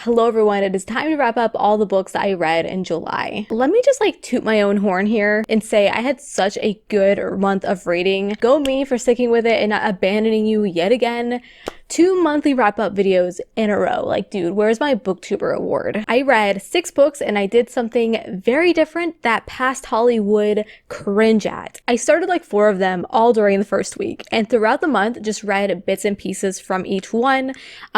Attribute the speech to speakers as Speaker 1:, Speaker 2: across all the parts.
Speaker 1: Hello everyone, it is time to wrap up all the books that I read in July. Let me just toot my own horn here and say I had such a good month of reading. Go me for sticking with it and not abandoning you yet again. 2 monthly wrap-up videos in a row. Dude, where's my booktuber award? I read 6 books and I did something very different that past Hollywood cringe at. I started 4 of them all during the first week, and throughout the month just read bits and pieces from each one,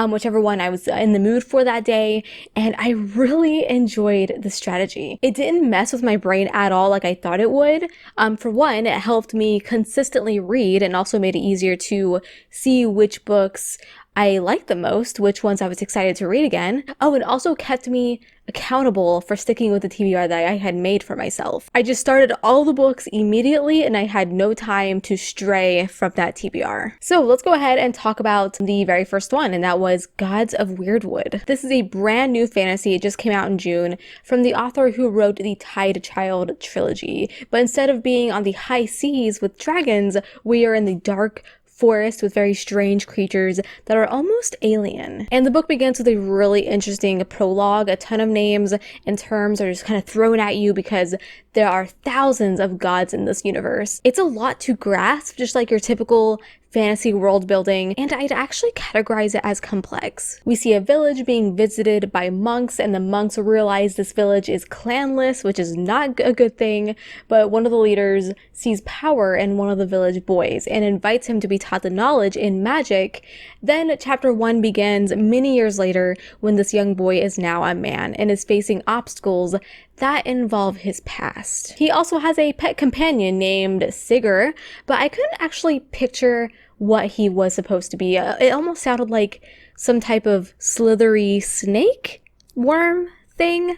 Speaker 1: whichever one I was in the mood for that day, and I really enjoyed the strategy. It didn't mess with my brain at all like I thought it would. For one, it helped me consistently read and also made it easier to see which books I liked the most, which ones I was excited to read again. Oh, and also kept me accountable for sticking with the TBR that I had made for myself. I just started all the books immediately and I had no time to stray from that TBR. So let's go ahead and talk about the very first one, and that was Gods of Weirdwood. This is a brand new fantasy. It just came out in June from the author who wrote the Tide Child trilogy. But instead of being on the high seas with dragons, we are in the dark forest with very strange creatures that are almost alien. And the book begins with a really interesting prologue. A ton of names and terms are just kind of thrown at you because there are thousands of gods in this universe. It's a lot to grasp, just like your typical fantasy world building, and I'd actually categorize it as complex. We see a village being visited by monks, and the monks realize this village is clanless, which is not a good thing, but one of the leaders sees power in one of the village boys and invites him to be taught the knowledge in magic. Then chapter 1 begins many years later when this young boy is now a man and is facing obstacles that involve his past. He also has a pet companion named Sigurd, but I couldn't actually picture what he was supposed to be. It almost sounded like some type of slithery snake worm thing.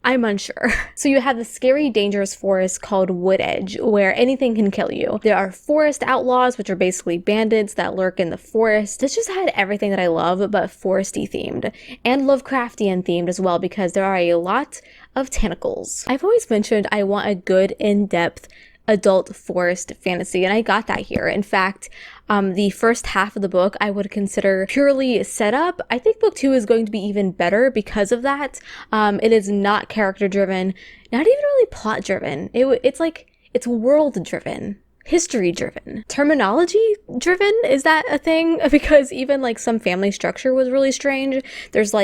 Speaker 1: I'm unsure. So you have the scary, dangerous forest called Wood Edge, where anything can kill you. There are forest outlaws, which are basically bandits that lurk in the forest. This just had everything that I love, but foresty themed, and Lovecraftian themed as well, because there are a lot of tentacles. I've always mentioned I want a good, in-depth adult forest fantasy, and I got that here. In fact, the first half of the book I would consider purely setup. I think book 2 is going to be even better because of that. It is not character driven, not even really plot driven. It's world driven. History driven, terminology driven. Is that a thing? Because even some family structure was really strange. There's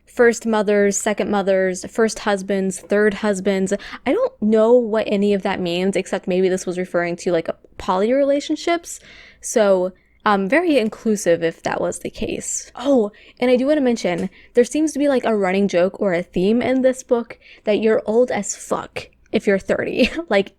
Speaker 1: first mothers, second mothers, first husbands, third husbands. I don't know what any of that means, except maybe this was referring to poly relationships. So very inclusive if that was the case. Oh, and I do want to mention, there seems to be a running joke or a theme in this book that you're old as fuck if you're 30,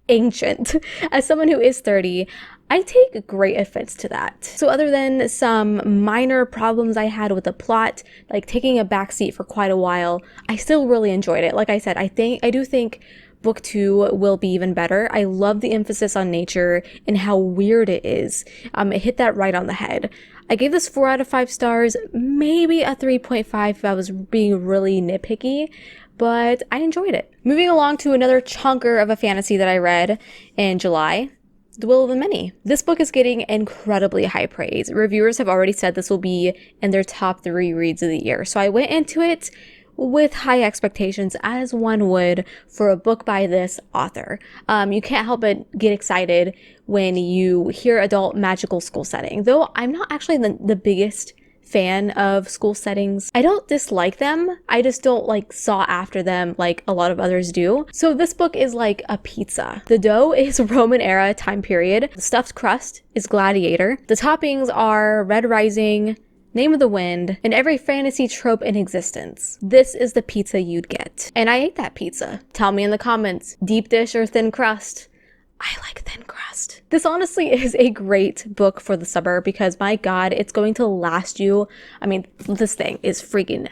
Speaker 1: ancient. As someone who is 30, I take great offense to that. So other than some minor problems I had with the plot, taking a backseat for quite a while, I still really enjoyed it. Like I said, I do think book 2 will be even better. I love the emphasis on nature and how weird it is. It hit that right on the head. I gave this 4 out of 5 stars, maybe a 3.5 if I was being really nitpicky, but I enjoyed it. Moving along to another chunker of a fantasy that I read in July, The Will of the Many. This book is getting incredibly high praise. Reviewers have already said this will be in their top 3 reads of the year. So I went into it with high expectations, as one would for a book by this author. You can't help but get excited when you hear adult magical school setting. Though I'm not actually the biggest fan of school settings. I don't dislike them, I just don't sought after them like a lot of others do. So this book is like a pizza. The dough is Roman era time period, the stuffed crust is gladiator, the toppings are Red Rising, Name of the Wind, and every fantasy trope in existence. This is the pizza you'd get. And I ate that pizza. Tell me in the comments, deep dish or thin crust? I like thin crust. This honestly is a great book for the summer because my god, it's going to last you. I mean, this thing is freaking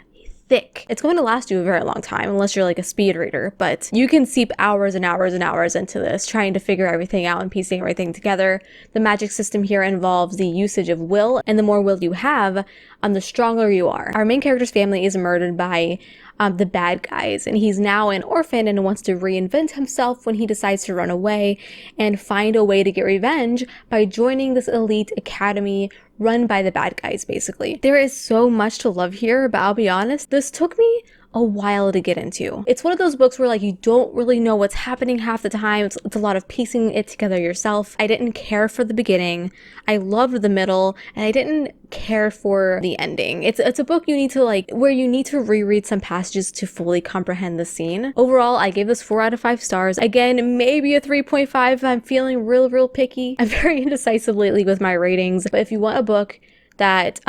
Speaker 1: thick. It's going to last you a very long time unless you're a speed reader, but you can seep hours and hours and hours into this trying to figure everything out and piecing everything together. The magic system here involves the usage of will, and the more will you have, the stronger you are. Our main character's family is murdered by the bad guys, and he's now an orphan and wants to reinvent himself when he decides to run away and find a way to get revenge by joining this elite academy run by the bad guys, basically. There is so much to love here, but I'll be honest, this took me a while to get into. It's one of those books where like you don't really know what's happening half the time. It's a lot of piecing it together yourself. I didn't care for the beginning. I loved the middle, and I didn't care for the ending. It's a book you need to like, where you need to reread some passages to fully comprehend the scene. Overall, I gave this 4 out of 5 stars. Again, maybe a 3.5 if I'm feeling real picky. I'm very indecisive lately with my ratings, but if you want a book that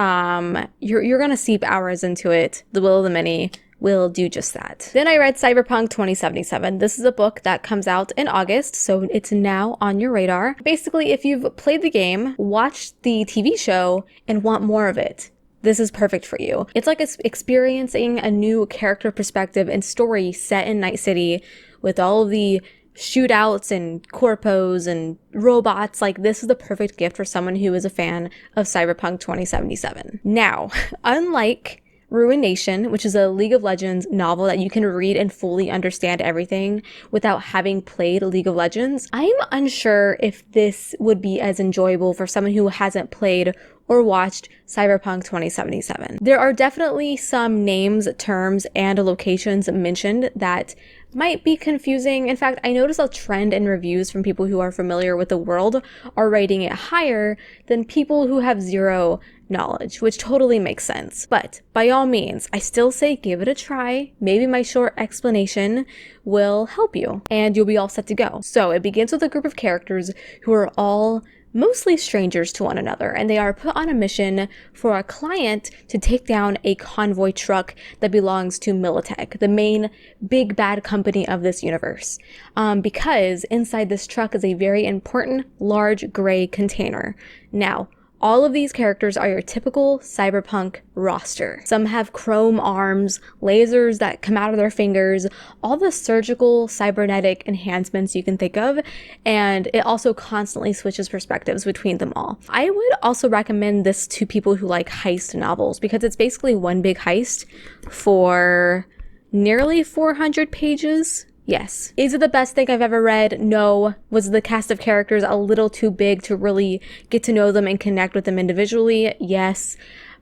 Speaker 1: you're gonna seep hours into it, The Will of the Many will do just that. Then I read Cyberpunk 2077. This is a book that comes out in August, so it's now on your radar. Basically, if you've played the game, watched the TV show, and want more of it, this is perfect for you. It's like experiencing a new character perspective and story set in Night City with all of the shootouts and corpos and robots. Like, this is the perfect gift for someone who is a fan of Cyberpunk 2077. Now, unlike Ruination, which is a League of Legends novel that you can read and fully understand everything without having played League of Legends, I'm unsure if this would be as enjoyable for someone who hasn't played or watched Cyberpunk 2077. There are definitely some names, terms, and locations mentioned that might be confusing. In fact, I noticed a trend in reviews from people who are familiar with the world are rating it higher than people who have zero knowledge, which totally makes sense. But by all means, I still say give it a try. Maybe my short explanation will help you and you'll be all set to go. So it begins with a group of characters who are all mostly strangers to one another, and they are put on a mission for a client to take down a convoy truck that belongs to Militech, the main big bad company of this universe, because inside this truck is a very important large gray container. Now, all of these characters are your typical cyberpunk roster. Some have chrome arms, lasers that come out of their fingers, all the surgical cybernetic enhancements you can think of, and it also constantly switches perspectives between them all. I would also recommend this to people who like heist novels because it's basically one big heist for nearly 400 pages. Yes. Is it the best thing I've ever read? No. Was the cast of characters a little too big to really get to know them and connect with them individually? Yes.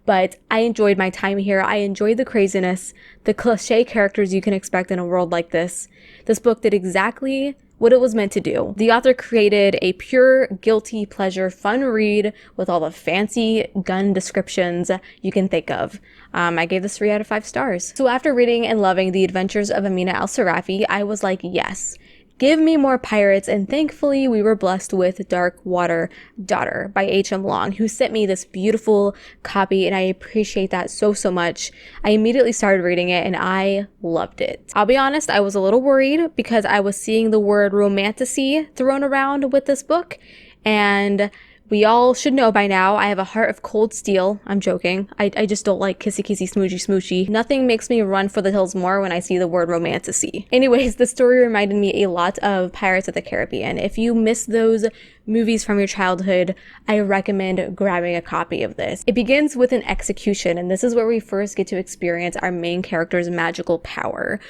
Speaker 1: But I enjoyed my time here. I enjoyed the craziness, the cliche characters you can expect in a world like this. This book did exactly what it was meant to do. The author created a pure, guilty pleasure, fun read with all the fancy gun descriptions you can think of. I gave this 3 out of 5 stars. So after reading and loving The Adventures of Amina Al-Sarafi, I was like, yes, give me more pirates, and thankfully we were blessed with Dark Water Daughter by H.M. Long, who sent me this beautiful copy, and I appreciate that so much. I immediately started reading it, and I loved it. I'll be honest, I was a little worried because I was seeing the word romantasy thrown around with this book, and we all should know by now, I have a heart of cold steel. I'm joking. I just don't like kissy smoochy. Nothing makes me run for the hills more when I see the word romantasy. Anyways, the story reminded me a lot of Pirates of the Caribbean. If you miss those movies from your childhood, I recommend grabbing a copy of this. It begins with an execution, and this is where we first get to experience our main character's magical power.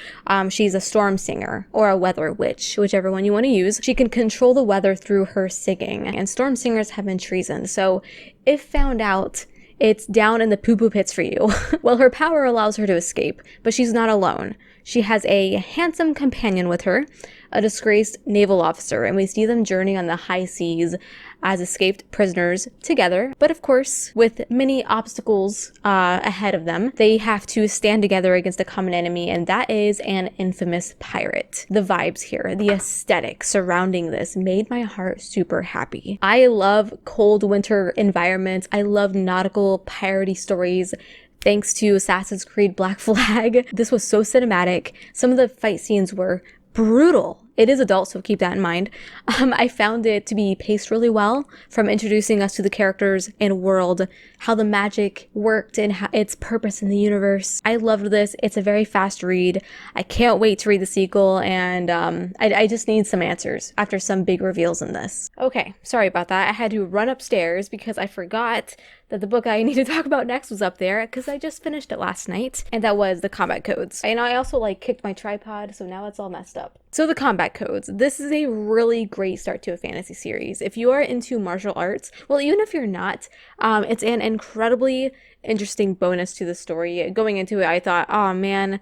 Speaker 1: She's a storm singer, or a weather witch, whichever one you want to use. She can control the weather through her singing, and storm singers have been treason, so if found out, it's down in the poo-poo pits for you. Well, her power allows her to escape, but she's not alone. She has a handsome companion with her, a disgraced naval officer, and we see them journey on the high seas as escaped prisoners together. But of course, with many obstacles ahead of them, they have to stand together against a common enemy, and that is an infamous pirate. The vibes here, the aesthetic surrounding this made my heart super happy. I love cold winter environments. I love nautical piratey stories. Thanks to Assassin's Creed Black Flag. This was so cinematic. Some of the fight scenes were brutal. It is adult, so keep that in mind. I found it to be paced really well, from introducing us to the characters and world, how the magic worked and how its purpose in the universe. I loved this. It's a very fast read. I can't wait to read the sequel, and I just need some answers after some big reveals in this. Okay, sorry about that. I had to run upstairs because I forgot that the book I need to talk about next was up there because I just finished it last night, and that was The Combat Codes. And I also like kicked my tripod, so now it's all messed up. So The Combat Codes, this is a really great start to a fantasy series. If you are into martial arts, well, even if you're not, it's an incredibly interesting bonus to the story. Going into it, I thought, oh man,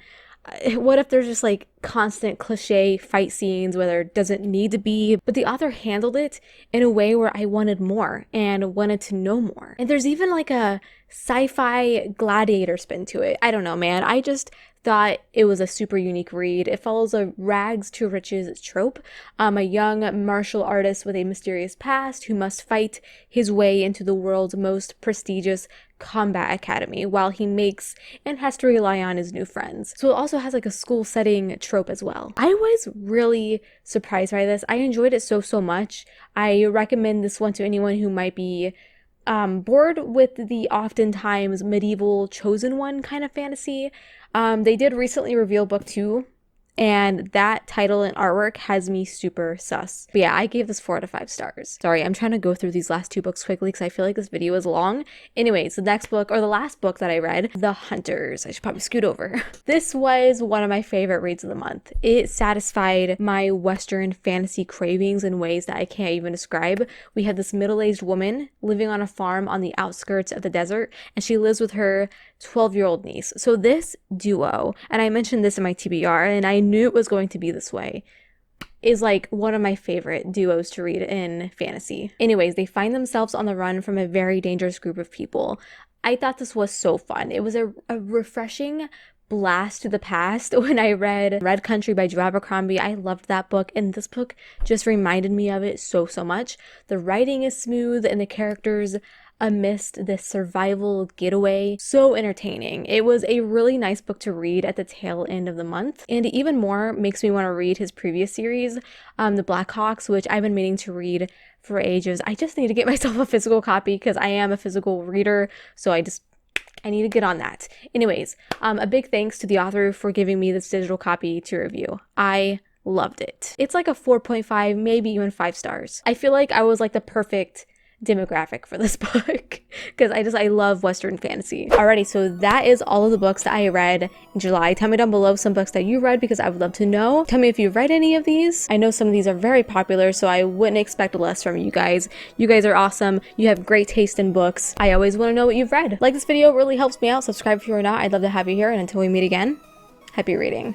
Speaker 1: what if there's just like constant cliche fight scenes where there doesn't need to be? But the author handled it in a way where I wanted more and wanted to know more. And there's even like a sci-fi gladiator spin to it. I don't know, man. I just thought it was a super unique read. It follows a rags to riches trope. A young martial artist with a mysterious past who must fight his way into the world's most prestigious combat academy while he makes and has to rely on his new friends. So it also has like a school setting trope as well. I was really surprised by this. I enjoyed it so much. I recommend this one to anyone who might be bored with the oftentimes medieval chosen one kind of fantasy. They did recently reveal book 2, and that title and artwork has me super sus. But yeah, I gave this 4 out of 5 stars. Sorry, I'm trying to go through these last 2 books quickly because I feel like this video is long. Anyways, the next book, or the last book that I read, The Hunters. I should probably scoot over. This was one of my favorite reads of the month. It satisfied my Western fantasy cravings in ways that I can't even describe. We had this middle-aged woman living on a farm on the outskirts of the desert, and she lives with her 12-year-old niece. So this duo, and I mentioned this in my TBR, and I knew it was going to be this way, is like one of my favorite duos to read in fantasy. Anyways, they find themselves on the run from a very dangerous group of people. I thought this was so fun. It was a refreshing blast to the past. When I read Red Country by Drew Abercrombie, I loved that book, and this book just reminded me of it so much. The writing is smooth, and the characters amidst this survival getaway, so entertaining. It was a really nice book to read at the tail end of the month, and even more makes me want to read his previous series, The Blackhawks, which I've been meaning to read for ages. I just need to get myself a physical copy because I am a physical reader, so I need to get on that. Anyways, a big thanks to the author for giving me this digital copy to review. I loved it. It's like a 4.5, maybe even 5 stars. I feel like I was like the perfect demographic for this book because I love Western fantasy. Alrighty, so that is all of the books that I read in July. Tell me down below some books that you read because I would love to know. Tell me if you've read any of these. I know some of these are very popular, so I wouldn't expect less from you guys. You guys are awesome. You have great taste in books. I always want to know what you've read. Like this video, it really helps me out. Subscribe if you are not. I'd love to have you here, and until we meet again, happy reading.